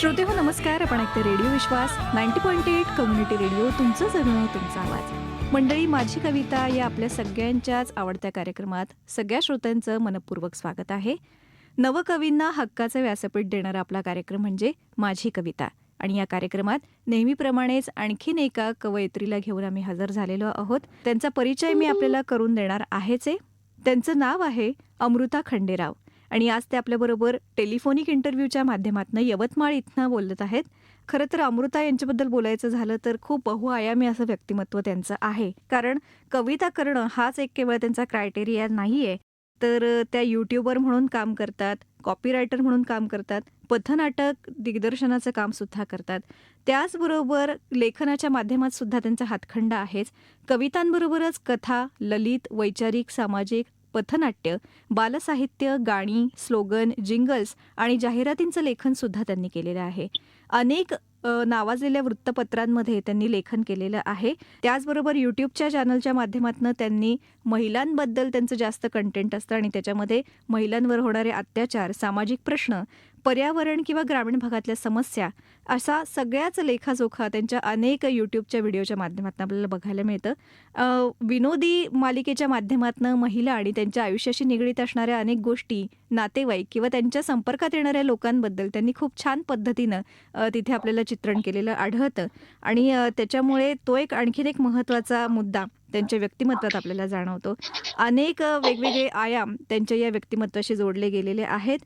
श्रोते हो नमस्कार. आपण ऐकते रेडिओ विश्वास 90.8 कम्युनिटी रेडिओ. तुमचं जगणं तुमचा आवाज. मंडळी, माझी कविता या आपल्या सगळ्यांच्याच आवडत्या कार्यक्रमात सगळ्या श्रोत्यांचं मनपूर्वक स्वागत आहे. नवकवींना हक्काचं व्यासपीठ देणारा आपला कार्यक्रम म्हणजे माझी कविता. आणि या कार्यक्रमात नेहमीप्रमाणेच आणखीन एका कवयित्रीला घेऊन आम्ही हजर झालेलो आहोत. त्यांचा परिचय मी आपल्याला करून देणार आहेच. त्यांचं नाव आहे अमृता खंडेराव आणि आज ते आपल्याबरोबर टेलिफोनिक इंटरव्ह्यूच्या माध्यमातून यवतमाळ इथनं बोलत आहेत. खरं तर अमृता यांच्याबद्दल बोलायचं झालं तर खूप बहुआयामी असं व्यक्तिमत्व त्यांचं आहे. कारण कविता करणं हाच एक केवळ त्यांचा क्रायटेरिया नाही आहे, तर त्या यूट्यूबर म्हणून काम करतात, कॉपीरायटर म्हणून काम करतात, पथनाटक दिग्दर्शनाचं कामसुद्धा करतात. त्याचबरोबर लेखनाच्या माध्यमात सुद्धा त्यांचा हातखंडा आहेच. कवितांबरोबरच कथा, ललित, वैचारिक, सामाजिक, पथनाट्य, बालसाहित्य, गाणी, स्लोगन, जिंगल्स आणि जाहिरातींचं लेखनसुद्धा त्यांनी केलेलं आहे. अनेक नावाजलेल्या वृत्तपत्रांमध्ये त्यांनी लेखन केलेलं आहे. त्याचबरोबर यूट्यूबच्या चॅनलच्या माध्यमातून त्यांनी महिलांबद्दल त्यांचं जास्त कंटेंट असतं आणि त्याच्यामध्ये महिलांवर होणारे अत्याचार, सामाजिक प्रश्न, पर्यावरण किंवा ग्रामीण भागातल्या समस्या असा सगळ्याच लेखाजोखा त्यांच्या अनेक यूट्यूबच्या व्हिडिओच्या माध्यमातून आपल्याला बघायला मिळतं. विनोदी मालिकेच्या माध्यमातून महिला आणि त्यांच्या आयुष्याशी निगडीत असणाऱ्या अनेक गोष्टी, नातेवाईक किंवा त्यांच्या संपर्कात येणाऱ्या लोकांबद्दल त्यांनी खूप छान पद्धतीनं तिथे आपल्याला चित्रण केलेलं आढळतं. आणि त्याच्यामुळे तो आणखीन एक महत्त्वाचा मुद्दा त्यांच्या व्यक्तिमत्वात आपल्याला जाणवतो. अनेक वेगवेगळे आयाम त्यांच्या या व्यक्तिमत्वाशी जोडले गेलेले आहेत.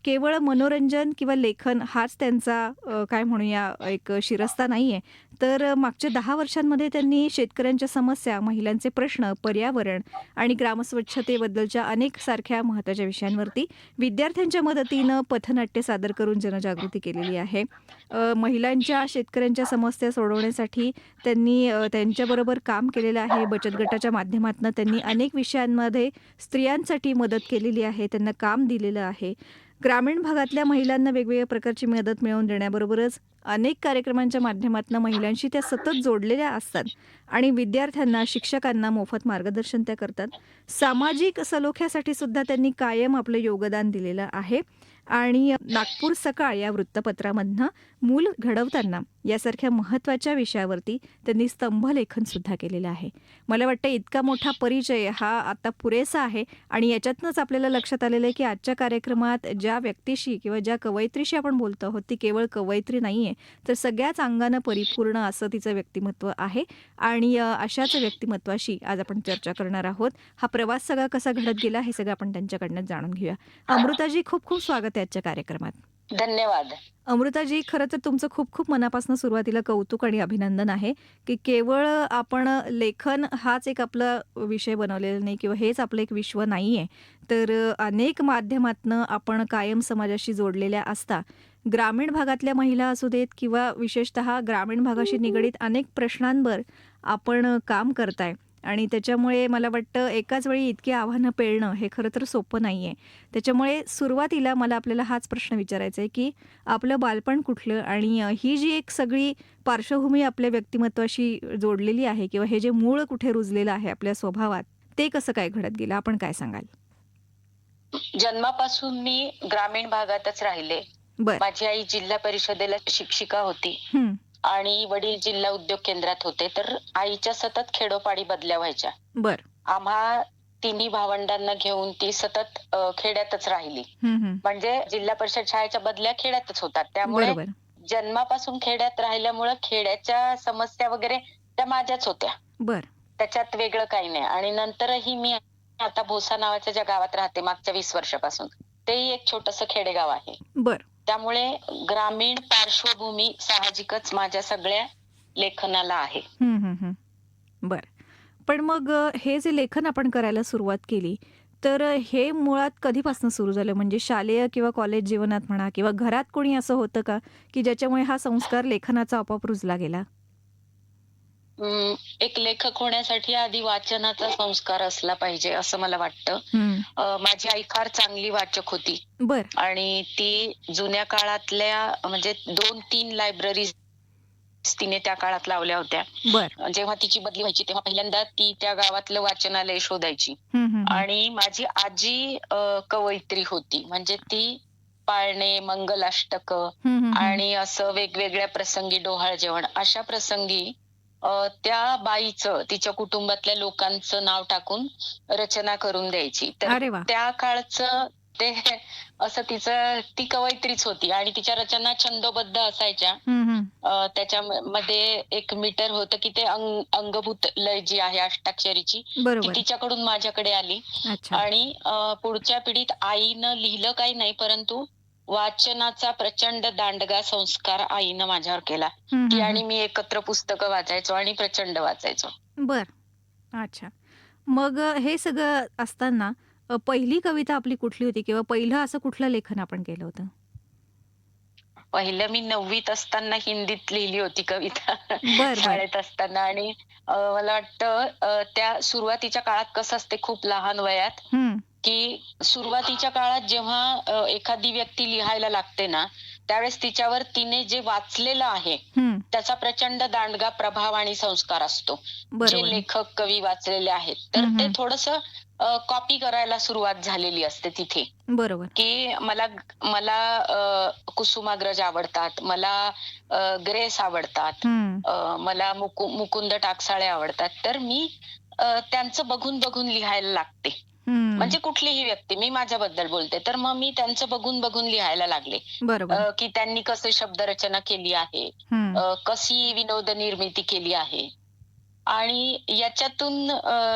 केवळ मनोरंजन किंवा लेखन हाच त्यांचा काय म्हणूया एक शिरस्ता नाही आहे, तर मागच्या 10 वर्षांमध्ये त्यांनी शेतकऱ्यांच्या समस्या, महिलांचे प्रश्न, पर्यावरण आणि ग्रामस्वच्छतेबद्दलच्या अनेक सारख्या महत्त्वाच्या विषयांवरती विद्यार्थ्यांच्या मदतीनं पथनाट्य सादर करून जनजागृती केलेली आहे. महिलांच्या, शेतकऱ्यांच्या समस्या सोडवण्यासाठी त्यांनी त्यांच्याबरोबर काम केलेलं आहे. बचत गटाच्या माध्यमातून त्यांनी अनेक विषयांमध्ये स्त्रियांसाठी मदत केलेली आहे, त्यांना काम दिलेलं आहे. ग्रामीण भागातल्या महिलांना वेगवेगळ्या प्रकारची मदत मिळवून देण्याबरोबरच अनेक कार्यक्रमांच्या माध्यमातून महिलांशी त्या सतत जोडलेल्या असतात आणि विद्यार्थ्यांना, शिक्षकांना मोफत मार्गदर्शन त्या करतात. सामाजिक सलोख्यासाठी सुद्धा त्यांनी कायम आपलं योगदान दिलेलं आहे. आणि नागपूर सकाळ या वृत्तपत्रामधनं मूल घडवताना यासारख्या महत्त्वाच्या विषयावरती त्यांनी स्तंभलेखन सुद्धा केलेलं आहे. मला वाटतं इतका मोठा परिचय हा आता पुरेसा आहे आणि याच्यातनंच आपल्याला लक्षात आलेलं आहे की आजच्या कार्यक्रमात ज्या व्यक्तीशी किंवा ज्या कवयित्रीशी आपण बोलतो आहोत ती केवळ कवयित्री नाही आहे, तर सगळ्याच अंगानं परिपूर्ण असं तिचं व्यक्तिमत्व आहे. आणि अशाच व्यक्तिमत्वाशी आज आपण चर्चा करणार आहोत. हा प्रवास सगळा कसा घडत गेला हे सगळं आपण त्यांच्याकडनं जाणून घेऊया. अमृताजी, खूप खूप स्वागत आहे आजच्या कार्यक्रमात. धन्यवाद. अमृताजी, खरं तर तुमचं खूप खूप मनापासून सुरुवातीला कौतुक आणि अभिनंदन आहे की केवळ आपण लेखन हाच एक आपला विषय बनवलेला नाही किंवा हेच आपलं एक विश्व नाही आहे, तर अनेक माध्यमातनं आपण कायम समाजाशी जोडलेल्या असता. ग्रामीण भागातल्या महिला असू देत किंवा विशेषतः ग्रामीण भागाशी निगडीत अनेक प्रश्नांवर आपण काम करताय आणि त्याच्यामुळे मला वाटतं एकाच वेळी इतकी आव्हानं पेलणं हे खरं तर सोपं नाही आहे. त्याच्यामुळे सुरुवातीला मला आपल्याला हाच प्रश्न विचारायचा आहे की आपलं बालपण कुठलं आणि ही जी एक सगळी पार्श्वभूमी आपल्या व्यक्तिमत्वाशी जोडलेली आहे किंवा हे जे मूळ कुठे रुजलेलं आहे आपल्या स्वभावात, ते कसं काय घडत गेलं, आपण काय सांगाल? जन्मापासून मी ग्रामीण भागातच राहिले. बर. माझी आई जिल्हा परिषदेला शिक्षिका होती आणि वडील जिल्हा उद्योग केंद्रात होते. तर आईच्या सतत खेडोपाडी बदल्या व्हायच्या. बर. आम्हा तिन्ही भावंडांना घेऊन ती सतत खेड्यातच राहिली. म्हणजे जिल्हा परिषद शाळेच्या बदल्या खेड्यातच होतात. त्यामुळे बरोबर. जन्मापासून खेड्यात राहिल्यामुळे खेड्याच्या समस्या वगैरे त्या माझ्याच होत्या. बर. त्याच्यात वेगळं काही नाही. आणि नंतरही मी आता भोसा नावाच्या ज्या गावात राहते मागच्या 20 वर्षापासून, तेही एक छोटंसं खेडेगाव आहे. बर. त्यामुळे ग्रामीण पार्श्वभूमी साहजिकच माझ्या सगळ्या लेखनाला आहे. बर. पण मग हे जे लेखन आपण करायला सुरुवात केली, तर हे मुळात कधीपासून सुरू झालं? म्हणजे शालेय किंवा कॉलेज जीवनात म्हणा किंवा घरात कोणी असं होतं का की ज्याच्यामुळे हा संस्कार लेखनाचा आपोआप रुजला गेला? एक लेखक होण्यासाठी आधी वाचनाचा संस्कार असला पाहिजे असं मला वाटतं. माझी आई फार चांगली वाचक होती बर. आणि ती जुन्या काळातल्या म्हणजे 2-3 लायब्ररीज तिने त्या काळात लावल्या होत्या. बर. जेव्हा तिची बदली व्हायची तेव्हा पहिल्यांदा ती त्या गावातलं वाचनालय शोधायची. आणि माझी आजी कवयित्री होती. म्हणजे ती पाळणे, मंगलाष्टक हं, हं, हं. आणि असं वेगवेगळ्या प्रसंगी डोहाळ जेवण अशा प्रसंगी त्या बाईचं तिच्या कुटुंबातल्या लोकांचं नाव टाकून रचना करून द्यायची. तर अरे वाह! त्या काळचं ते असं ती कवयित्रीच होती आणि तिच्या रचना छंदोबद्ध असायच्या. हं, हं. त्याच्यामध्ये एक मीटर होतं, की ते अंगभूत लय जी आहे अष्टाक्षरीची, ती बरोबर. तिच्याकडून माझ्याकडे आली अच्छा. आणि पुढच्या पिढीत आईनं लिहिलं काही नाही, परंतु वाचनाचा प्रचंड दांडगा संस्कार आईनं माझ्यावर केला. हं, ती हं, हं. आणि मी एकत्र पुस्तकं वाचायचो आणि प्रचंड वाचायचो. बरं. अच्छा. मग हे सगळं असताना पहिली कविता आपली कुठली होती किंवा पहिलं असं कुठलं लेखन आपण केलं होतं? पहिलं मी 9वीत असताना हिंदीत लिहिली होती कविता बरं, बरं. शाळेत असताना आणि मला वाटतं त्या सुरुवातीच्या काळात कसं असते खूप लहान वयात, हं, की सुरुवातीच्या काळात जेव्हा एखादी व्यक्ती लिहायला लागते ना, त्यावेळेस तिच्यावर तिने जे वाचलेलं आहे, हं. त्याचा प्रचंड दांडगा प्रभाव आणि संस्कार असतो. जे बरोबर. लेखक, कवी वाचलेले आहेत, तर हं, ते हं. थोडंसं कॉपी करायला सुरुवात झालेली असते तिथे. बरोबर. की मला मला कुसुमाग्रज आवडतात, मला ग्रेस आवडतात, हं, मला मुकुंद टाकसाळे आवडतात. तर मी त्यांचं बघून लिहायला लागते. हं. म्हणजे कुठलीही व्यक्ती, मी माझ्याबद्दल बोलते. तर मग मी त्यांचं बघून लिहायला लागले. बरोबर. की त्यांनी कशी शब्दरचना केली आहे, हं. कशी विनोद निर्मिती केली आहे. आणि याच्यातून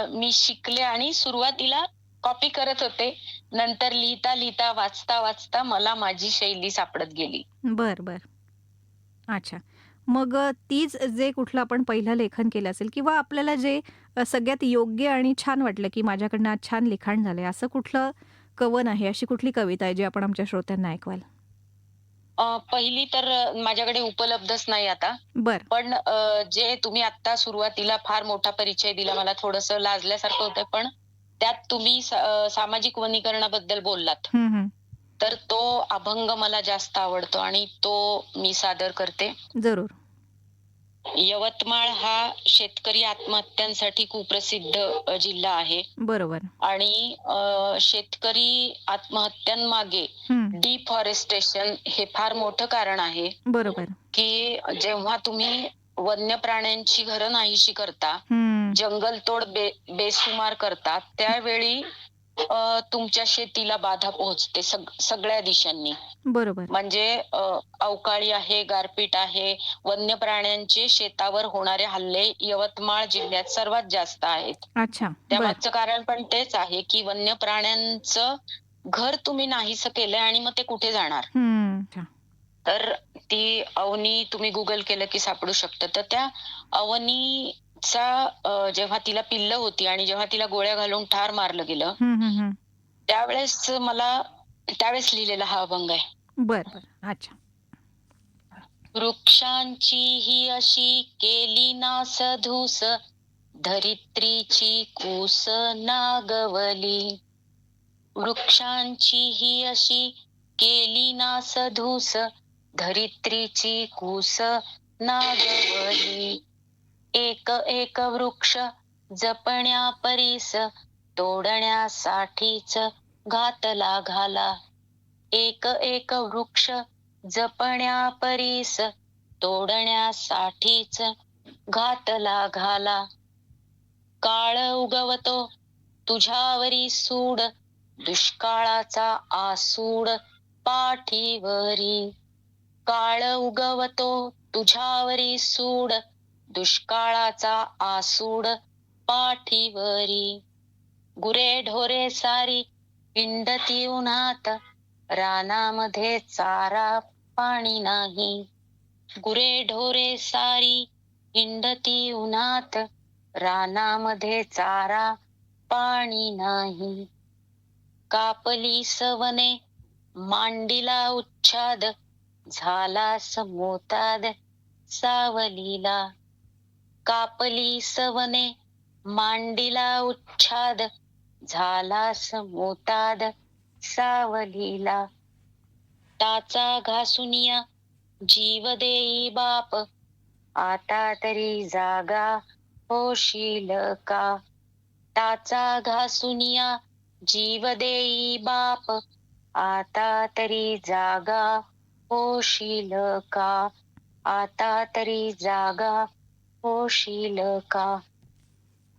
मी शिकले आणि सुरुवातीला कॉपी करत होते. नंतर लिहिता, वाचता मला माझी शैली सापडत गेली. बरं, बरं. अच्छा. मग तीच जे कुठलं आपण पहिलं लेखन केलं असेल किंवा आपल्याला जे सगळ्यात योग्य आणि छान वाटलं, की माझ्याकडनं आज छान लिखाण झालंय, असं कुठलं कवन आहे, अशी कुठली कविता आहे, जी आपण आमच्या श्रोत्यांना ऐकवाल? पहिली तर माझ्याकडे उपलब्धच नाही आता. बरं. पण जे तुम्ही आत्ता सुरुवातीला फार मोठा परिचय दिला मला थोडंसं लाजल्यासारखं होतंय. पण त्यात तुम्ही सामाजिक वनीकरणाबद्दल बोललात. हं, हं. तर तो अभंग मला जास्त आवडतो आणि तो मी सादर करते. जरूर. यवतमाळ हा शेतकरी आत्महत्यांसाठी कुप्रसिद्ध जिल्हा आहे बरोबर. आणि शेतकरी आत्महत्यांमागे हं. डिफॉरेस्टेशन हे फार मोठं कारण आहे. बरोबर. की जेव्हा तुम्ही वन्य प्राण्यांची घरं नाहीशी करता, हं. जंगलतोड बेसुमार करता, त्यावेळी तुमच्या शेतीला बाधा पोहोचते सगळ्या दिशांनी. बरोबर. म्हणजे अवकाळी आहे, गारपीट आहे, वन्य प्राण्यांचे शेतावर होणारे हल्ले यवतमाळ जिल्ह्यात सर्वात जास्त आहेत. अच्छा. बरं. त्यामागचं कारण पण तेच आहे, की वन्य प्राण्यांचं घर तुम्ही नाहीसं केलंय आणि मग ते कुठे जाणार? हं. अच्छा. तर ती अवनी तुम्ही गुगल केलं की सापडू शकतं. तर त्या अवनीचा जेव्हा तिला पिल्लं होती आणि जेव्हा तिला गोळ्या घालून ठार मारलं गेलं, हं, हं, हं. त्यावेळेस लिहिलेला हा अभंग आहे. बरं, बरं. अच्छा. वृक्षांची ही अशी केली नास धूस, धरित्रीची कूस नागवली. वृक्षांची ही अशी केली नास धूस, धरित्रीची कूस नागवली. एक एक वृक्ष जपण्या परीस, तोडण्यासाठीच घातला घाला. एक एक वृक्ष जपण्या परीस, तोडण्यासाठीच घातला घाला. काळ उगवतो तुझ्यावरी सूड, दुष्काळाचा आसूड पाठीवरी. काळ उगवतो तुझ्यावरी सूड, दुष्काळाचा आसूड पाठीवरी. गुरे ढोरे सारी हिंडती उन्हात, रानामध्ये चारा पाणी नाही. गुरे ढोरे सारी हिंडती उन्हात, रानामध्ये चारा पाणी नाही. कापली सवने मांडीला उच्छाद, झाला समोताद सावलीला. कापली सवने मांडीला उच्छाद, झाला समोताद सावलीला. टाचा घासुनिया जीव देई बाप, आता तरी जागा होशील का. टाचा घासुनिया जीव देई बाप, आता तरी जागा होशील का, आता तरी जागा होशील का.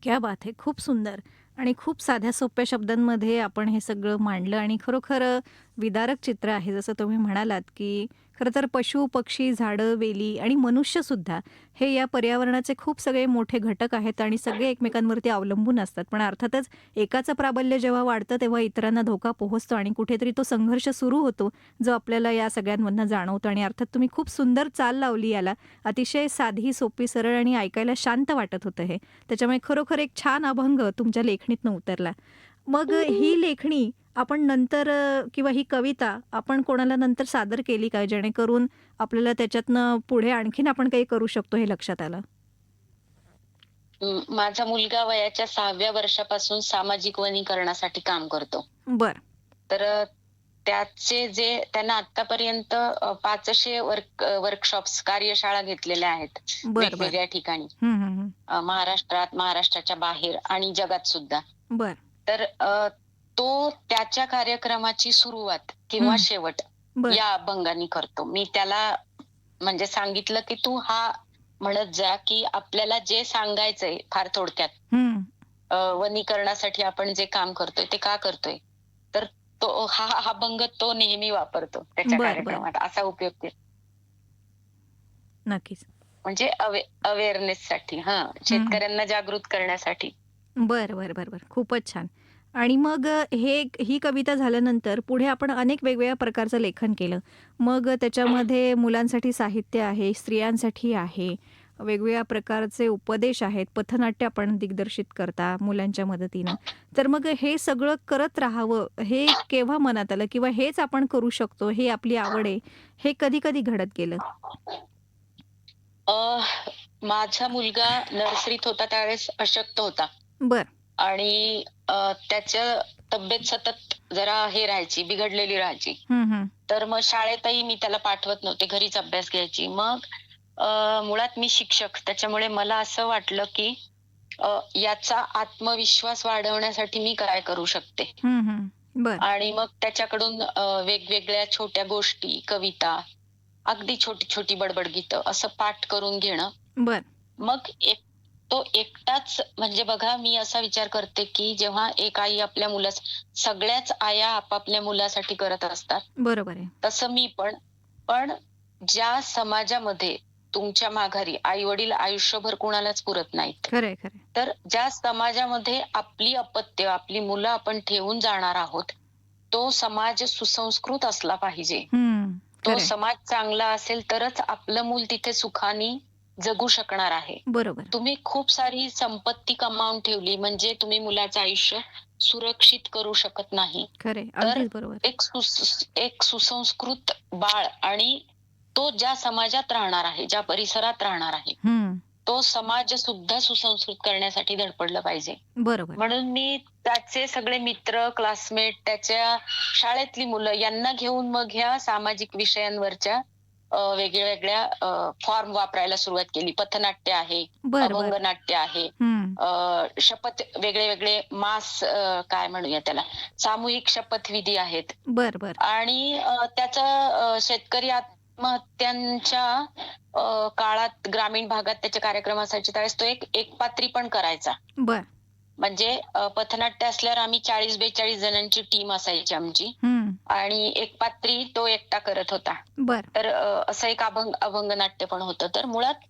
क्या बात है! खूप सुंदर आणि खूप साध्या सोप्या शब्दांमध्ये आपण हे सगळं मांडलं आणि खरोखर विदारक चित्र आहे. जसं तुम्ही म्हणालात, की खरं तर पशु, पक्षी, झाडं, वेली आणि मनुष्यसुद्धा हे या पर्यावरणाचे खूप सगळे मोठे घटक आहेत आणि सगळे एकमेकांवरती अवलंबून असतात. पण अर्थातच एकाचं प्राबल्य जेव्हा वाढतं, तेव्हा इतरांना धोका पोहोचतो आणि कुठेतरी तो संघर्ष सुरू होतो, जो आपल्याला या सगळ्यांमधनं जाणवतो आणि अर्थात तुम्ही खूप सुंदर चाल लावली याला. अतिशय साधी, सोपी, सरळ आणि ऐकायला शांत वाटत होतं हे. त्याच्यामुळे खरोखर एक छान अभंग तुमच्या लेखणीतनं उतरला. मग ही लेखणी आपण नंतर किंवा ही कविता आपण कोणाला नंतर सादर केली का? जेणेकरून आपल्याला त्याच्यातनं पुढे आणखीन आपण काही करू शकतो हे लक्षात आलं? माझा मुलगा वयाच्या 6व्या वर्षापासून सामाजिक वनीकरणासाठी काम करतो. बरं, तर त्याचे जे त्यांना आत्तापर्यंत 500 वर्कशॉप्स, कार्यशाळा घेतलेल्या आहेत बरं, बरं. वेगवेगळ्या ठिकाणी. हं, हं, हं. महाराष्ट्रात, महाराष्ट्राच्या बाहेर आणि जगात सुद्धा. बरं. तर तो त्याच्या कार्यक्रमाची सुरुवात किंवा हं. शेवट बरं. या अभंगाने करतो. मी त्याला म्हणजे सांगितलं, की "तू हा म्हणत जा, की आपल्याला जे सांगायचंय फार थोडक्यात, हं. वनीकरणासाठी आपण जे काम करतोय ते का करतोय?" तर तो हा अभंग तो नेहमी वापरतो त्याच्या बरं, बरं. कार्यक्रमात. असा उपयोग ते नक्कीच. म्हणजे अवेअरनेससाठी हं. शेतकऱ्यांना जागृत करण्यासाठी. बरं, बरं, बरं, बरं. खूपच छान. आणि मग ही कविता झाल्यानंतर पुढे आपण अनेक वेगवेगळ्या प्रकारचं लेखन केलं. मग त्याच्यामध्ये मुलांसाठी साहित्य आहे, स्त्रियांसाठी आहे, वेगवेगळ्या प्रकारचे उपदेश आहेत, पथनाट्य आपण दिग्दर्शित करता मुलांच्या मदतीनं. तर मग हे सगळं करत राहावं, हे केव्हा मनात आलं किंवा हेच आपण करू शकतो, हे आपली आवड आहे, हे कधी-कधी घडत गेलं? अ, माझा मुलगा नर्सरीत होता त्यावेळेस अशक्त होता बरं. आणि त्याच्या तब्येत सतत जरा हे राहायची, बिघडलेली राहायची. हं, हं. तर मग शाळेतही मी त्याला पाठवत नव्हते, घरीच अभ्यास घ्यायची. मग मुळात मी शिक्षक, त्याच्यामुळे मला असं वाटलं, की याचा आत्मविश्वास वाढवण्यासाठी मी काय करू शकते? हं, हं. बरं, आणि मग त्याच्याकडून वेगवेगळ्या छोट्या गोष्टी, कविता, अगदी छोटी-छोटी बडबड गीतं असं पाठ करून घेणं. बरं. मग तो एकटाच म्हणजे बघा मी असा विचार करते, की जेव्हा एक आई आपल्या सगळ्याच आया आपापल्या मुलासाठी करत असतात. बरोबर आहे. तसं मी पण. पण ज्या समाजामध्ये तुमच्या माघारी आई-वडील आयुष्यभर कुणालाच पुरत नाहीत. खरं आहे, खरं आहे. तर ज्या समाजामध्ये आपली अपत्य, आपली मुलं आपण ठेवून जाणार आहोत, तो समाज सुसंस्कृत असला पाहिजे. हं. तो खरं आहे. समाज चांगला असेल तरच आपलं मूल तिथे सुखाने जगू शकणार आहे. बरोबर. तुम्ही खूप सारी संपत्ती कमावून ठेवली म्हणजे तुम्ही मुलाचं आयुष्य सुरक्षित करू शकत नाही. खरं आहे. तर अगदीच बरोबर. एक सुसंस्कृत बाळ आणि तो ज्या समाजात राहणार आहे, ज्या परिसरात राहणार आहे, हं. तो समाज सुद्धा सुसंस्कृत करण्यासाठी धडपडलं पाहिजे. बरोबर. म्हणून मी त्याचे सगळे मित्र, क्लासमेट, त्याच्या शाळेतली मुलं यांना घेऊन मग ह्या सामाजिक विषयांवरच्या वेगळ्या फॉर्म वापरायला सुरुवात केली. पथनाट्य आहे, बरं, बरं. अभंगनाट्य आहे, हं. वेगळे काय म्हणूया त्याला, सामूहिक शपथविधी आहेत. बरं, बरं. आणि शेतकरी आत्महत्यांच्या काळात ग्रामीण भागात त्याचे कार्यक्रम असायचे त्यावेळेस तो एक पात्री पण करायचा. बरं. म्हणजे पथनाट्य असल्यावर आम्ही 40-42 जणांची टीम असायची आमची हं. आणि एक पात्री तो एकटा करत होता. बरं. तर असं एक अभंगनाट्य पण होतं. तर मुळात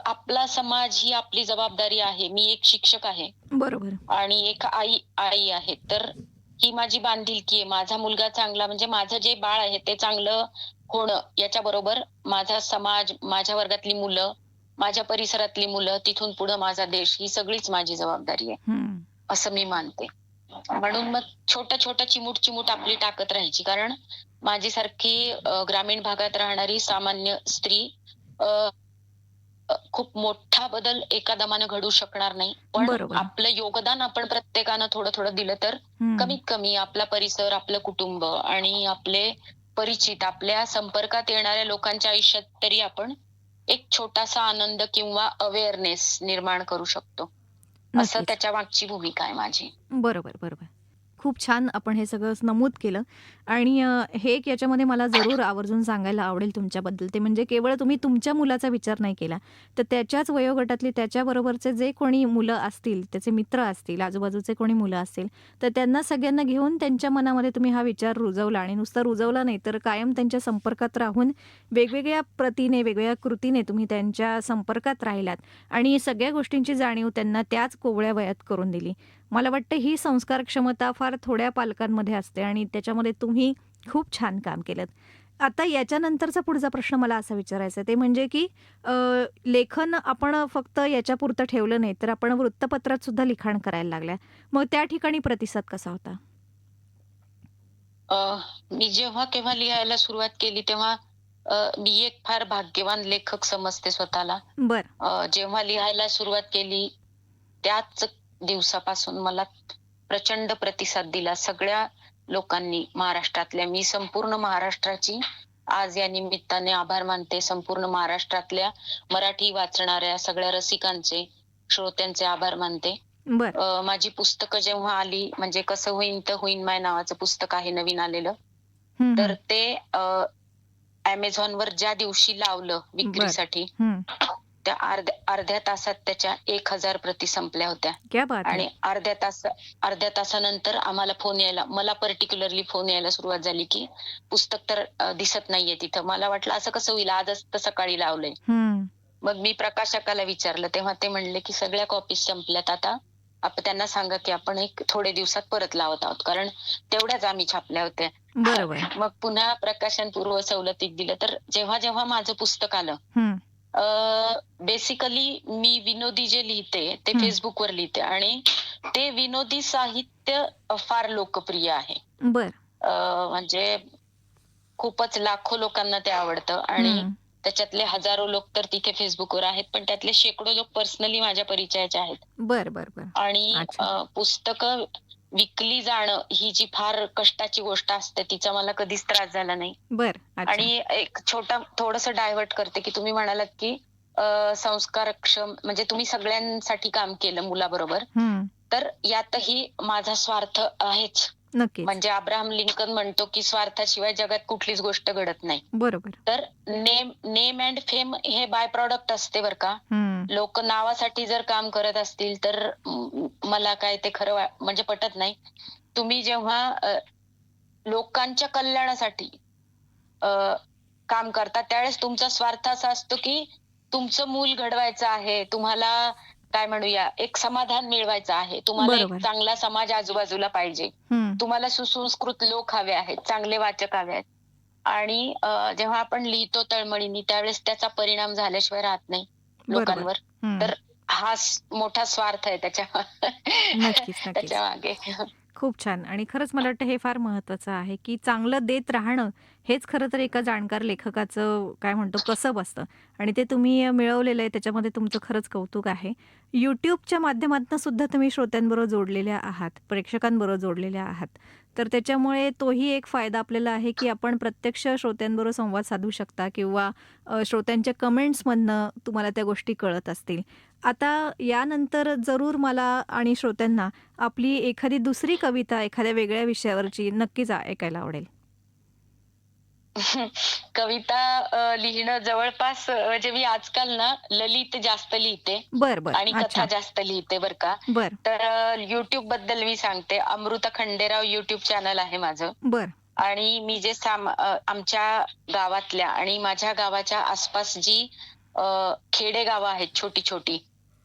आपला समाज ही आपली जबाबदारी आहे. मी एक शिक्षक आहे बरोबर. आणि एक आई आहे. तर ही माझी बांधिलकी आहे. माझा मुलगा चांगला म्हणजे माझं जे बाळ आहे ते चांगलं होणं याच्याबरोबर माझा समाज, माझ्या वर्गातली मुलं, माझ्या परिसरातली मुलं, तिथून पुढं माझा देश ही सगळीच माझी जबाबदारी आहे, हं. असं मी मानते. म्हणून मग छोटं-छोटं, चिमूट-चिमूट आपली टाकत राहायची. कारण माझ्यासारखी ग्रामीण भागात राहणारी सामान्य स्त्री अ, खूप मोठा बदल एका दमानं घडू शकणार नाही. पण बरोबर. आपलं योगदान आपण प्रत्येकानं थोडं-थोडं दिलं तर हं. कमीत कमी आपला परिसर, आपलं कुटुंब आणि आपले परिचित, आपल्या संपर्कात येणाऱ्या लोकांच्या आयुष्यात तरी आपण एक छोटासा आनंद किंवा अवेअरनेस निर्माण करू शकतो. असं नक्कीच. त्याच्या मागची भूमिका आहे माझी. बरोबर, बरोबर. खूप छान आपण हे सगळं नमूद केलं आणि हे एक याच्यामध्ये मला जरूर आवर्जून सांगायला आवडेल तुमच्याबद्दल. ते म्हणजे केवळ तुम्ही तुमच्या मुलाचा विचार नाही केला, तर त्याच्याच वयोगटातली त्याच्याबरोबरचे जे कोणी मुलं असतील, त्याचे मित्र असतील, आजूबाजूचे कोणी मुलं असतील, तर त्यांना सगळ्यांना घेऊन त्यांच्या मनामध्ये तुम्ही हा विचार रुजवला आणि नुसता रुजवला नाही, तर कायम त्यांच्या संपर्कात राहून वेगवेगळ्या प्रतीने, वेगवेगळ्या कृतीने तुम्ही त्यांच्या संपर्कात राहिलात आणि सगळ्या गोष्टींची जाणीव त्यांना त्याच कोवळ्या वयात करून दिली. मला वाटतं ही संस्कार क्षमता फार थोड्या पालकांमध्ये असते आणि त्याच्यामध्ये तुम्ही खूप छान काम केलंत. आता याच्यानंतरचा पुढचा प्रश्न मला असा विचारायचा आहे, ते म्हणजे की अ, लेखन आपण फक्त याच्यापुरतं ठेवलं नाही, तर आपण वृत्तपत्रात सुद्धा लिखाण करायला लागल्या. मग त्या ठिकाणी प्रतिसाद कसा होता? अ, मी जेव्हा केव्हा लिहायला सुरुवात केली तेव्हा मी एक फार भाग्यवान लेखक समजते स्वतःला. बरं. जेव्हा लिहायला सुरुवात केली त्याच दिवसापासून मला प्रचंड प्रतिसाद दिला सगळ्या लोकांनी महाराष्ट्रातल्या. मी संपूर्ण महाराष्ट्राची आज या निमित्ताने आभार मानते. संपूर्ण महाराष्ट्रातल्या मराठी वाचणाऱ्या सगळ्या रसिकांचे, श्रोत्यांचे आभार मानते. बरं. माझी पुस्तकं जेव्हा आली म्हणजे कसं होईन तर होईन माय नावाचं पुस्तक आहे नवीन आलेलं. हं, तर हं. ते Amazonवर ज्या दिवशी लावलं बरं. विक्रीसाठी, हं. त्या अर्ध्या अर्ध्या तासात त्याच्या 1000 प्रती संपल्या होत्या. क्या बात है! आणि अर्ध्या तासानंतर आम्हाला फोन यायला, मला पर्टिक्युलरली फोन यायला सुरुवात झाली, की पुस्तक तर दिसत नाहीये तिथं. मला वाटलं असं कसं होईल? आजच तर सकाळी लावलंय. हं. मग मी प्रकाशकाला विचारलं तेव्हा ते म्हणले, की सगळ्या कॉपीज संपल्यात आता. त्यांना सांगा, की आपण एक थोडे दिवसात परत लावत आहोत. कारण तेवढ्याच आम्ही छापल्या होत्या. बरोबर. मग पुन्हा प्रकाशन पूर्व सवलतीत दिलं. तर जेव्हा माझं पुस्तक आलं, हं. बेसिकली मी विनोदी जे लिहिते ते हं. Facebookवर लिहिते आणि ते विनोदी साहित्य फार लोकप्रिय आहे. बरं. म्हणजे खूपच लाखो लोकांना ते आवडतं आणि हं. त्याच्यातले हजारो लोक तर तिथे Facebookवर आहेत, पण त्यातले शेकडो लोक पर्सनली माझ्या परिचयाचे आहेत. बरं, बरं, बरं. आणि अच्छा. पुस्तकं विकली जाणं ही जी फार कष्टाची गोष्ट असते, तिचा मला कधीच त्रास झाला नाही. बरं. अच्छा. आणि एक थोडंसं डायव्हर्ट करते, की तुम्ही म्हणालात, की संस्कारक्षम म्हणजे तुम्ही सगळ्यांसाठी काम केलं मुलाबरोबर. हं. तर यातही माझा स्वार्थ आहेच. नक्कीच. म्हणजे अब्राहम लिंकन म्हणतो, की स्वार्थाशिवाय जगात कुठलीच गोष्ट घडत नाही. बरोबर. तर नेम एंड फेम हे बाय प्रॉडक्ट असते बरं का. हं. लोक नावासाठी जर काम करत असतील तर मला काय ते खरं म्हणजे पटत नाही. तुम्ही जेव्हा लोकांच्या कल्याणासाठी अ, काम करता त्यावेळेस तुमचा स्वार्थ असा असतो, की तुमचं मूल घडवायचं आहे. तुम्हाला काय म्हणूया एक समाधान मिळवायचं आहे. तुम्हाला एक बरोबर. चांगला समाज आजूबाजूला पाहिजे. हं. तुम्हाला सुसंस्कृत लोक हवे आहेत, चांगले वाचक हवे आहेत. आणि जेव्हा आपण लिहितो तळमळीने त्यावेळेस त्याचा परिणाम झाल्याशिवाय राहत नाही बरोबर. लोकांवर. हं. तर हा मोठा स्वार्थ आहे त्याच्या नक्कीच, नक्कीच. त्याच्यामागे. खूप छान आणि खरंच मला वाटतं हे फार महत्त्वाचं आहे, की चांगलं देत राहणं हेच खरं तर एका जाणकार लेखकाचं काय म्हणतो कसब असतं आणि ते तुम्ही मिळवलेलं आहे त्याच्यामध्ये तुमचं खरंच कौतुक आहे. YouTubeच्या माध्यमातून सुद्धा तुम्ही श्रोत्यांबरोबर जोडलेल्या आहात, प्रेक्षकांबरोबर जोडलेल्या आहात. तर त्याच्यामुळे तोही एक फायदा आपल्याला आहे, की आपण प्रत्यक्ष श्रोत्यांबरोबर संवाद साधू शकता किंवा श्रोत्यांच्या कमेंट्समधनं तुम्हाला त्या गोष्टी कळत असतील. आता यानंतर जरूर मला आणि श्रोत्यांना आपली एखादी दुसरी कविता एखाद्या वेगळ्या विषयावरची नक्कीच ऐकायला आवडेल. कविता लिहिणं जवळपास म्हणजे मी आजकाल ना ललित जास्त लिहिते बरं, बरं. आणि कथा अच्छा. जास्त लिहिते बरं का. बरं, तर YouTube बद्दल मी सांगते. अमृता खंडेराव YouTube चॅनल आहे माझं. बरं. आणि मी जे आमच्या गावातल्या आणि माझ्या गावाच्या आसपास जी खेडेगावं आहेत छोटी-छोटी.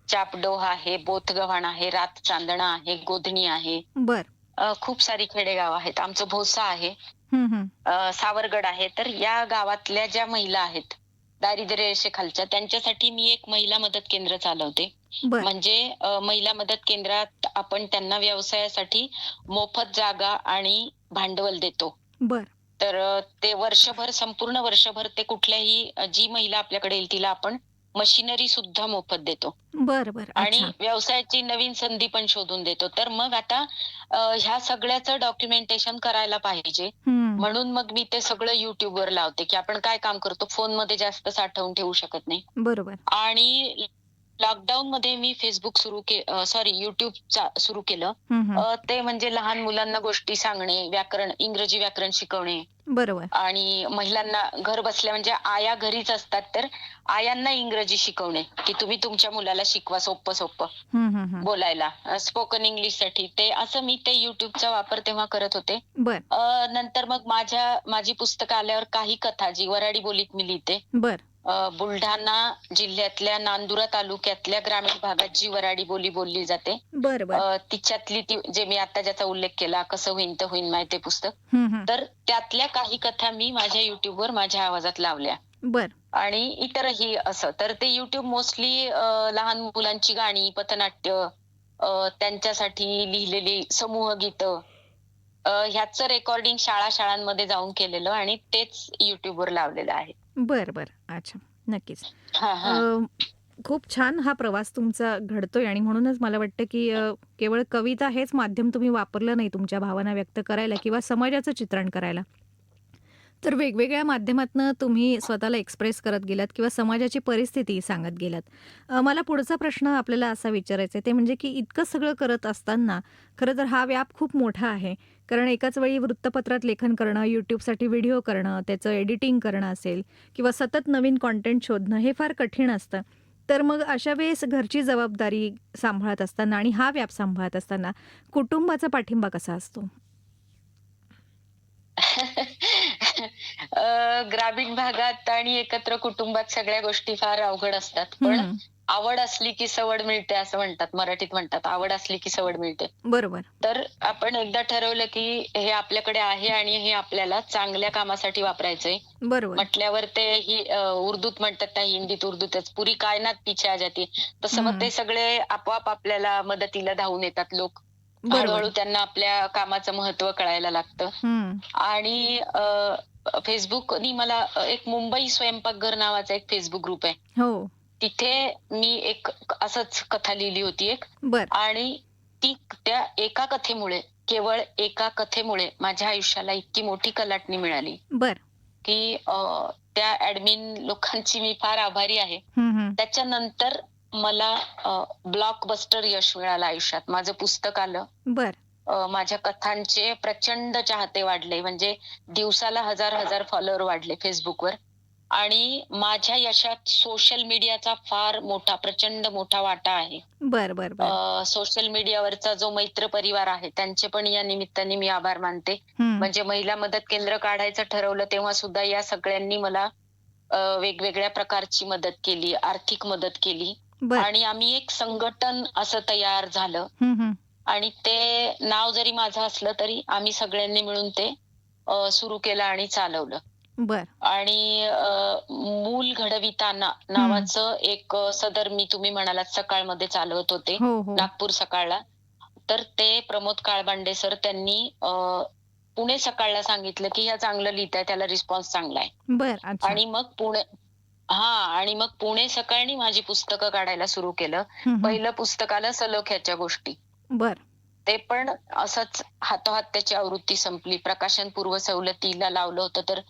चापडोह आहे, बोथगव्हाण आहे, रातचांदणा आहे, गोधणी आहे. बरं. खूप सारी खेडेगावं आहेत. आमचं भोसा आहे. हं, हं. सावरगड आहे. तर या गावातल्या ज्या महिला आहेत, दारिद्र्य रेषेखालच्या त्यांच्यासाठी मी एक महिला मदत केंद्र चालवते. बरं, म्हणजे महिला मदत केंद्रात आपण त्यांना व्यवसायासाठी मोफत जागा आणि भांडवल देतो. बरं, तर ते संपूर्ण वर्षभर ते कुठल्याही जी महिला आपल्याकडे येईल तिला आपण मशिनरी सुद्धा मोफत देतो. बरं, बरं. आणि अच्छा. व्यवसायाची नवीन संधी पण शोधून देतो. तर मग आता ह्या सगळ्याचं डॉक्युमेंटेशन करायला पाहिजे. हं. म्हणून मग मी ते सगळं YouTubeवर लावते, की आपण काय काम करतो फोनमध्ये जास्त साठवून ठेवू शकत नाही. बरोबर. आणि लॉकडाऊन मध्ये मी फेसबुक युट्यूब सुरू केलं. हं, हं. ते म्हणजे लहान मुलांना गोष्टी सांगणे, इंग्रजी व्याकरण शिकवणे बरोबर. आणि महिलांना घर बसल्या म्हणजे आया घरीच असतात, तर आयांना इंग्रजी शिकवणे, की तुम्ही तुमच्या मुलाला शिकवा सोप्पं हं, हं, हं. बोलायला. स्पोकन इंग्लिशसाठी ते असं मी ते YouTubeचा वापर तेव्हा करत होते. बरं, नंतर मग माझी पुस्तकं आल्यावर काही कथा जी वऱ्हाडी बोलीत मी लिहिते. बरं. बुलढाणा जिल्ह्यातल्या नांदुरा तालुक्यातल्या ग्रामीण भागात जी वऱ्हाडी बोली बोलली जाते, बरं, बरं. तिच्यातली ती जे मी आता ज्याचा उल्लेख केला, कसं होईन तर होईन माय ते पुस्तक. हं, हं. तर त्यातल्या काही कथा मी माझ्या YouTubeवर माझ्या आवाजात लावल्या. बरं. आणि इतरही असं. तर ते YouTube मोस्टली लहान मुलांची गाणी, पथनाट्य, त्यांच्यासाठी लिहिलेली समूह गीतं, ह्याचं रेकॉर्डिंग शाळांमध्ये जाऊन केलेलं आणि तेच YouTubeवर लावलेलं आहे. बरं, बरं. अच्छा. नक्कीच. हां, अ, हां. खूप छान हा प्रवास तुमचा घडतोय आणि म्हणूनच मला वाटतं, की केवळ कविता हेच माध्यम तुम्ही वापरलं नाही तुमच्या भावना व्यक्त करायला किंवा समाजाचं चित्रण करायला. तर वेगवेगळ्या माध्यमातनं तुम्ही स्वतःला एक्सप्रेस करत गेलात किंवा समाजाची परिस्थिती सांगत गेलात. मला पुढचा प्रश्न आपल्याला असा विचारायचा आहे, ते म्हणजे की इतकं सगळं करत असताना खरं तर हा व्याप खूप मोठा आहे. कारण एकाच वेळी वृत्तपत्रात लेखन करणं, YouTubeसाठी व्हिडिओ करणं, त्याचं एडिटिंग करणं असेल किंवा सतत नवीन कंटेंट शोधणं हे फार कठीण असतं. तर मग अशा वेळेस घरची जबाबदारी सांभाळत असताना आणि हा व्याप सांभाळत असताना कुटुंबाचा पाठिंबा कसा असतो? ग्रामीण भागात आणि एकत्र कुटुंबात सगळ्या गोष्टी फार अवघड असतात. पण हं, आवड असली की सवड मिळते असं म्हणतात. मराठीत म्हणतात, आवड असली की सवड मिळते. बरोबर. तर आपण एकदा ठरवलं की हे आपल्याकडे आहे आणि हे आपल्याला चांगल्या कामासाठी वापरायचंय बरोबर. म्हटल्यावर ते उर्दूत म्हणतात, त्या हिंदीत उर्दूतच, पुरी कायनात पीछे आ जाती. तसं मग हं. ते सगळे आपोआप आपल्याला मदतीला धावून येतात लोक. बरोबर. हळू त्यांना आपल्या कामाचं महत्त्व कळायला लागतं. हं. आणि Facebookनी मला एक मुंबई स्वयंपाकघर नावाचा एक Facebook ग्रुप आहे. हो. तिथे मी एक असंच कथा लिहिली होती एक. बरं. आणि त्या केवळ एका कथेमुळे माझ्या आयुष्याला इतकी मोठी कलाटणी मिळाली, बरं. की त्या ॲडमिन लोकांची मी फार आभारी आहे. हं, हं. त्याच्यानंतर मला ब्लॉकबस्टर यश मिळालं आयुष्यात. माझं पुस्तक आलं. बरं. माझ्या कथांचे प्रचंड चाहते वाढले. म्हणजे दिवसाला हजार फॉलोअर वाढले Facebookवर. आणि माझ्या यशात सोशल मीडियाचा फार मोठा, प्रचंड मोठा वाटा आहे. बरं, बरं, बरं. सोशल मीडियावरचा जो मैत्र परिवार आहे, त्यांचे पण या निमित्ताने मी आभार मानते. हं. म्हणजे महिला मदत केंद्र काढायचं ठरवलं तेव्हा सुद्धा या सगळ्यांनी मला वेगवेगळ्या प्रकारची मदत केली, आर्थिक मदत केली. बरं. आणि आम्ही एक संघटन असं तयार झालं. हं, हं. आणि ते नाव जरी माझं असलं तरी आम्ही सगळ्यांनी मिळून ते सुरू केलं आणि चालवलं. बरं. आणि मूल घडविताना हं. नावाचं एक सदर मी तुम्ही म्हणालात सकाळमध्ये चालवत होते, हो, हो. नागपूर सकाळला. तर ते प्रमोद काळबांडे सर त्यांनी पुणे सकाळला सांगितलं, की ह्या चांगलं लिहिताय, त्याला रिस्पॉन्स चांगला आहे. बरं. अच्छा. आणि मग पुणे सकाळनी माझी पुस्तकं काढायला सुरू केलं. हं, हं. पहिलं पुस्तक आलं सलोख्याच्या गोष्टी. बरं. ते पण असंच हातोहात त्याची आवृत्ती संपली. प्रकाशन पूर्व सवलतीला लावलं होतं, तर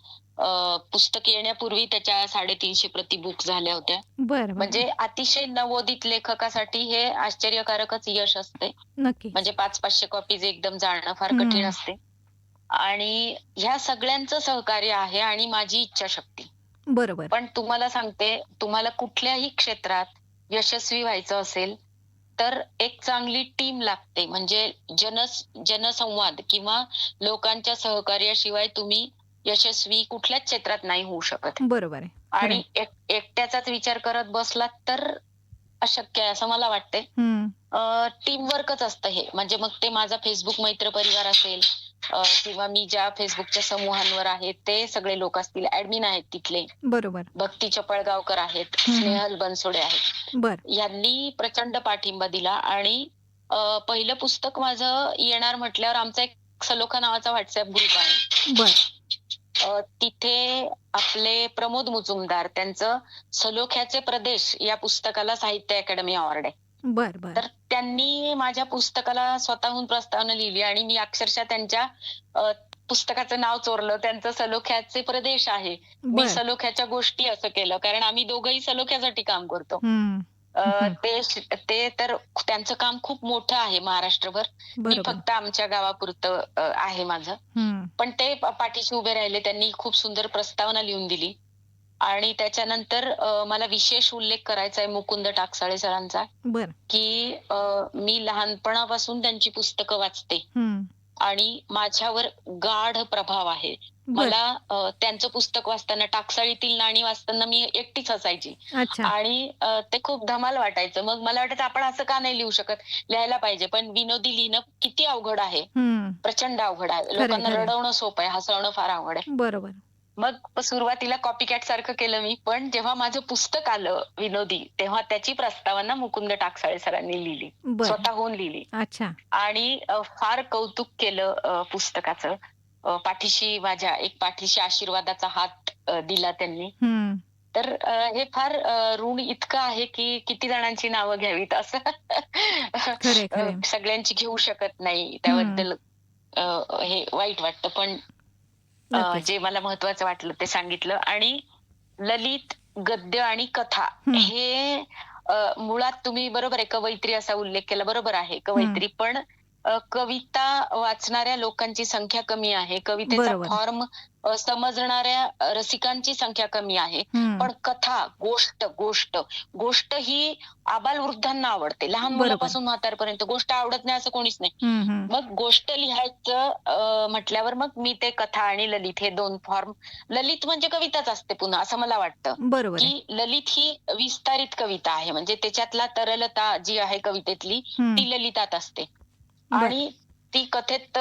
पुस्तक येण्यापूर्वी त्याच्या 350 प्रती बुक झाल्या होत्या. बरं, बरं. म्हणजे अतिशय नवोदित लेखकासाठी हे आश्चर्यकारकच यश असते. नक्कीच. म्हणजे 500-500 कॉपीज एकदम जाणं फार हं. कठीण असते. आणि ह्या सगळ्यांचं सहकार्य आहे आणि माझी इच्छाशक्ती. बरोबर. पण तुम्हाला सांगते, तुम्हाला कुठल्याही क्षेत्रात यशस्वी व्हायचं असेल, तर एक चांगली टीम लागते. म्हणजे जनसंवाद किंवा लोकांच्या सहकार्याशिवाय तुम्ही यशस्वी कुठल्याच क्षेत्रात नाही होऊ शकत. बरोबर आहे. खरं आणि आहे. एकट्याचाच विचार करत बसलात तर अशक्य आहे असं मला वाटते. हं. टीमवर्कच असतं हे. म्हणजे मग ते माझा Facebook मैत्र परिवार असेल, किंवा मी ज्या Facebookच्या समूहांवर आहे ते सगळे लोक असतील, ॲडमिन आहेत तिथले. बरोबर. भक्ती चपळगावकर आहेत, हं, हं. स्नेहल बनसोडे आहेत. बरं. यांनी प्रचंड पाठिंबा दिला. आणि पहिलं पुस्तक माझं येणार म्हटल्यावर आमचा एक सलोखा नावाचा WhatsApp ग्रुप आहे. बरं. तिथे आपले प्रमोद मुजुमदार, त्यांचं सलोख्याचे प्रदेश या पुस्तकाला साहित्य अकादमी अवॉर्ड आहे. बरं, बरं. तर त्यांनी माझ्या पुस्तकाला स्वतःहून प्रस्तावना लिहिली आणि मी अक्षरशः त्यांच्या पुस्तकाचं नाव चोरलं. त्यांचं सलोख्याचे प्रदेश आहे. मी बरं. सलोख्याच्या गोष्टी असं केलं, कारण आम्ही दोघंही सलोख्यासाठी काम करतो. हं. हं. ते तर त्यांचं काम खूप मोठं आहे महाराष्ट्रभर. मी बरोबर. फक्त आमच्या गावापुरतं आहे माझं. हं. पण ते पाठीशी उभे राहिले. त्यांनी खूप सुंदर प्रस्तावना लिहून दिली आणि त्याच्यानंतर मला विशेष उल्लेख करायचा आहे मुकुंद टाकसाळे सरांचा, बरं. की मी लहानपणापासून त्यांची पुस्तकं वाचते हं. आणि माझ्यावर गाढ प्रभाव आहे. बरं. मला त्यांचं पुस्तक वाचताना टाकसाळीतील नाणी वाचताना मी एकटीच हसायची अच्छा. आणि ते खूप धमाल वाटायचं. मग मला वाटायचं आपण असं का नाही लिहू शकत? लिहायला पाहिजे. पण विनोदी लिहिणं किती अवघड आहे. हं. प्रचंड अवघड आहे. खरंय, लोकांना खरंय. रडवणं सोपं आहे, हसवणं फार अवघड आहे. बरोबर. मग सुरुवातीला कॉपीकॅट सारखं केलं मी. पण जेव्हा माझं पुस्तक आलं विनोदी, तेव्हा त्याची प्रस्तावना मुकुंद टाकसाळे सरांनी लिहिली. बरं. स्वतःहून लिहिली. अच्छा. आणि फार कौतुक केलं पुस्तकाचं. पाठीशी माझ्या एक पाठीशी आशीर्वादाचा हात दिला त्यांनी. हं. तर हे फार ऋण इतकं आहे की किती जणांची नावं घ्यावीत असं खरंय, खरंय. सगळ्यांची घेऊ शकत नाही. हं. त्याबद्दल हे वाईट वाटतं. पण नक्कीच. जे मला महत्वाचं वाटलं ते सांगितलं आणि ललित, गद्य आणि कथा हं. हे मुळात तुम्ही बरोबर आहे कवयित्री असा उल्लेख केला. बरोबर आहे हं. कवयित्री. पण कविता वाचणाऱ्या लोकांची संख्या कमी आहे. कवितेचा बरोबर. फॉर्म समजणाऱ्या रसिकांची संख्या कमी आहे. हं. पण कथा, गोष्ट ही आबालवृद्धांना आवडते. लहान बरोबर. मुलापासून म्हातारपर्यंत गोष्ट आवडत नाही असं कोणीच नाही. हं, हं. मग गोष्ट लिहायचं म्हटल्यावर मग मी ते कथा आणि ललित हे 2 फॉर्म ललित म्हणजे कविताच असते पुन्हा असं मला वाटतं, बरोबर आहे. की ललित ही विस्तारित कविता आहे. म्हणजे त्याच्यातला तरलता जी आहे कवितेतली हं. ती ललितात असते. बरं. आणि ती कथेत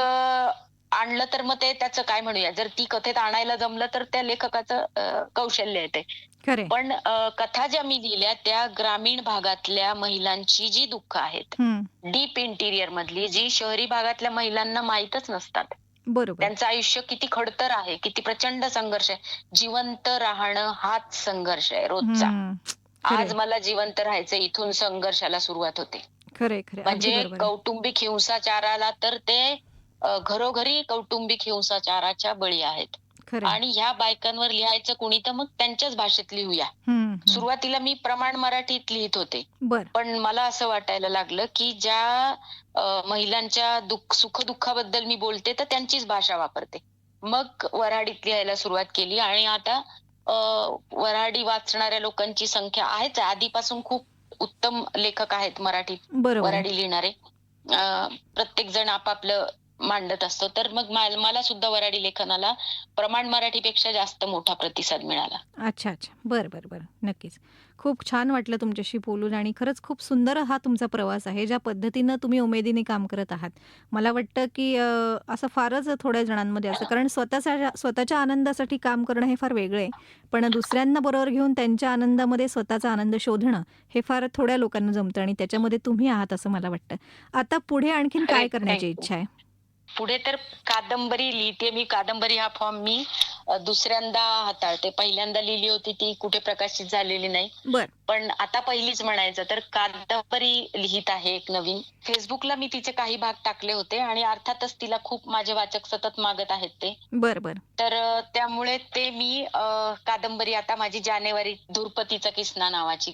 आणलं तर मग ते त्याचं काय म्हणूया, जर ती कथेत आणायला जमलं तर त्या लेखकाचं कौशल्य आहे ते. खरंय. पण कथा ज्या मी लिहिल्या त्या ग्रामीण भागातल्या महिलांची जी दुःख आहेत, हं. डीप इंटिरियर मधली, जी शहरी भागातल्या महिलांना माहीतच नसतात. बरोबर. त्यांचं आयुष्य किती खडतर आहे, किती प्रचंड संघर्ष आहे. जिवंत राहणं हाच संघर्ष आहे रोजचा. हं. खरंय. आज मला जिवंत राहायचंय, इथून संघर्षाला सुरुवात होते. खरंय, खरंय. अगदी म्हणजे बरोबर आहे. कौटुंबिक हिंसाचाराला तर ते घरोघरी कौटुंबिक हिंसाचाराच्या बळी आहेत. खरंय. आणि ह्या बायकांवर लिहायचं कुणी तर मग त्यांच्याच भाषेत लिहूया. हं, हं. सुरुवातीला मी प्रमाण मराठीत लिहित होते. बरं. पण मला असं वाटायला लागलं, की ज्या महिलांच्या सुख-दुःखाबद्दल मी बोलते तर त्यांचीच भाषा वापरते. मग वऱ्हाडीत लिहायला सुरुवात केली आणि आता अ, वऱ्हाडी वाचणाऱ्या लोकांची संख्या आहेच आहे. आधीपासून खूप उत्तम लेखक आहेत मराठीत बरोबर आहे. वऱ्हाडी लिहिणारे. प्रत्येक जण आपापलं मांडत असतो. तर मग मला सुद्धा वऱ्हाडी लेखनाला प्रमाण मराठीपेक्षा जास्त मोठा प्रतिसाद मिळाला. अच्छा, अच्छा. बरं, बरं, बरं. नक्कीच. खूप छान वाटलं तुमच्याशी बोलून आणि खरंच खूप सुंदर हा तुमचा प्रवास आहे. ज्या पद्धतीनं तुम्ही उमेदीने काम करत आहात. मला वाटतं, की असं फारच थोड्या जणांमध्ये असतं. कारण स्वतःच्या आनंदासाठी काम करणं हे फार वेगळं आहे. पण दुसऱ्यांना बरोबर घेऊन त्यांच्या आनंदामध्ये स्वतःचा आनंद शोधणं हे फार थोड्या लोकांना जमतं आणि त्याच्यामध्ये तुम्ही आहात असं मला वाटतं. आता पुढे आणखीन काय अरे, करण्याची थँक यू. इच्छा आहे? पुढे तर कादंबरी लिहिते मी. कादंबरी हा फॉर्म मी दुसऱ्यांदा हाताळते. पहिल्यांदा लिहिली होती ती कुठे प्रकाशित झालेली नाही. बरं. पण आता पहिलीच म्हणायचं तर कादंबरी लिहित आहे एक नवीन. Facebookला मी तिचे काही भाग टाकले होते आणि अर्थातच तिला खूप माझे वाचक सतत मागत आहेत ते. बरं, बरं. तर त्यामुळे ते मी कादंबरी आता माझी जानेवारी धुरपतीचा किस्ना नावाची.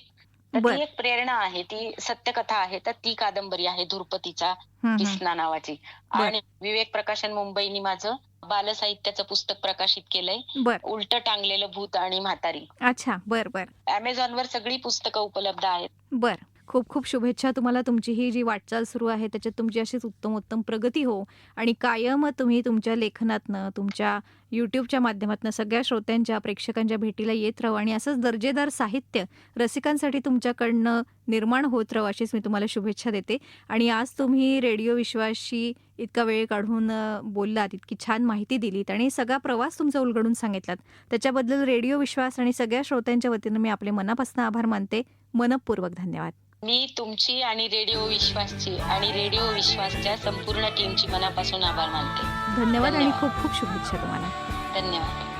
तर ती बरं. एक प्रेरणा आहे. ती सत्यकथा आहे. तर ती कादंबरी आहे धुरपतीचा हं, हं. किस्ना नावाची. बरं. आणि विवेक प्रकाशन मुंबईनी माझं बालसाहित्याचं पुस्तक प्रकाशित केलंय. बरं. उलटं टांगलेलं भूत आणि म्हातारी. अच्छा. बरं, बरं. Amazonवर सगळी पुस्तकं उपलब्ध आहेत. बरं. खूप खूप शुभेच्छा तुम्हाला. तुमची ही जी वाटचाल सुरू आहे त्याच्यात तुमची अशीच उत्तम प्रगती हो आणि कायम तुम्ही तुमच्या लेखनातनं, तुमच्या YouTubeच्या माध्यमातनं सगळ्या श्रोत्यांच्या, प्रेक्षकांच्या भेटीला येत राहू आणि असंच दर्जेदार साहित्य रसिकांसाठी तुमच्याकडनं निर्माण होत राहू अशीच मी तुम्हाला शुभेच्छा देते. आणि आज तुम्ही रेडिओ विश्वासशी इतका वेळ काढून बोललात, इतकी छान माहिती दिलीत आणि सगळा प्रवास तुमचा उलगडून सांगितलात. त्याच्याबद्दल रेडिओ विश्वास आणि सगळ्या श्रोत्यांच्या वतीनं मी आपले मनापासून आभार मानते. मनःपूर्वक धन्यवाद. मी तुमची आणि रेडिओ विश्वासची आणि रेडिओ विश्वासच्या संपूर्ण टीमची मनापासून आभार मानते. धन्यवाद आणि धन्यवाद. खूप खूप शुभेच्छा तुम्हाला. धन्यवाद.